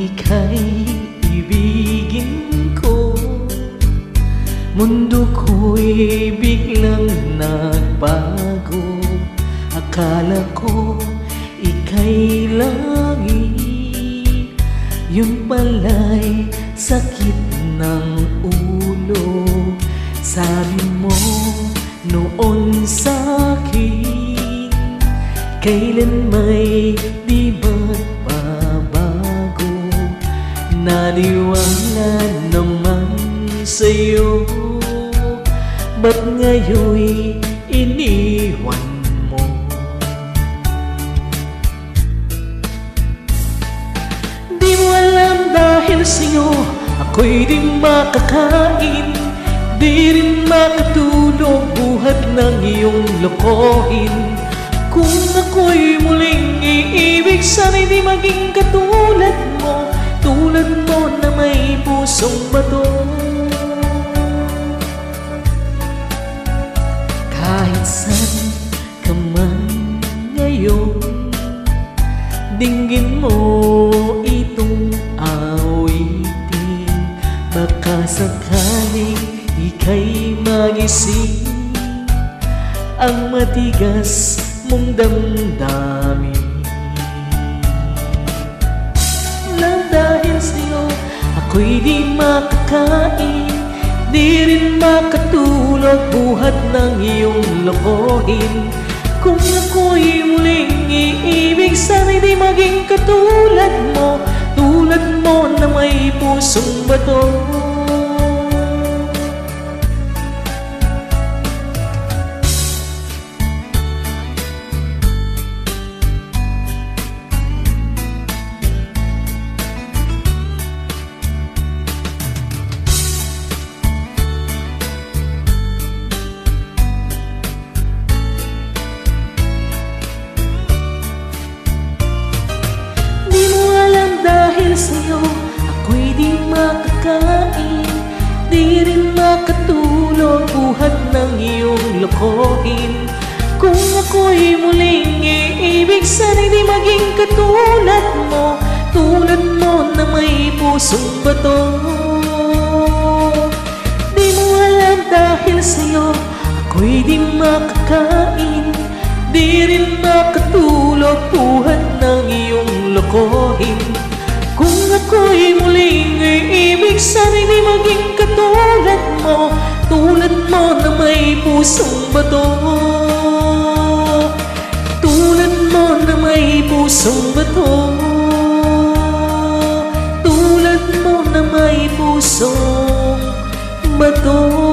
ika'y ibigin ko. Mundo ko'y biglang nagbago. Akala ko ika'y langit, yun pala'y sakit ng ulo. Sabi mo noon sa'kin, kailan may di magbabago. Naniwala naman sa'yo, ba't ngayon'y iniwan mo? Di mo alam dahil sa'yo ako'y di makakain, di rin makatulog buhat ng iyong lokohin. Kung ako'y muling iibig, sana'y di maging katulad mo, tulad mo na may pusong bato. Kahit saan ka man ngayon, dinggin mo itong awitin. Baka sakaling ika'y magising ang matigas mong damdamin. Lang dahil sa'yo ako'y di makakain, di rin makatulog buhat ng iyong lokohin. Kung ako'y muling iibig, sana'y di maging katulad mo, tulad mo na may pusong bato. Sa'yo ako'y di makakain, di rin makatulog buhat ng iyong lokohin. Kung ako'y muling iibig, sana'y di maging katulad mo, tulad mo na may pusong bato. Di mo alam dahil sa'yo ako'y di makakain, di rin makatulog buhat ng iyong lokohin. Kung ako'y muling iibig, sana'y di maging katulad mo, tulad mo na may pusong bato. Tulad mo na may pusong bato, tulad mo na may pusong bato.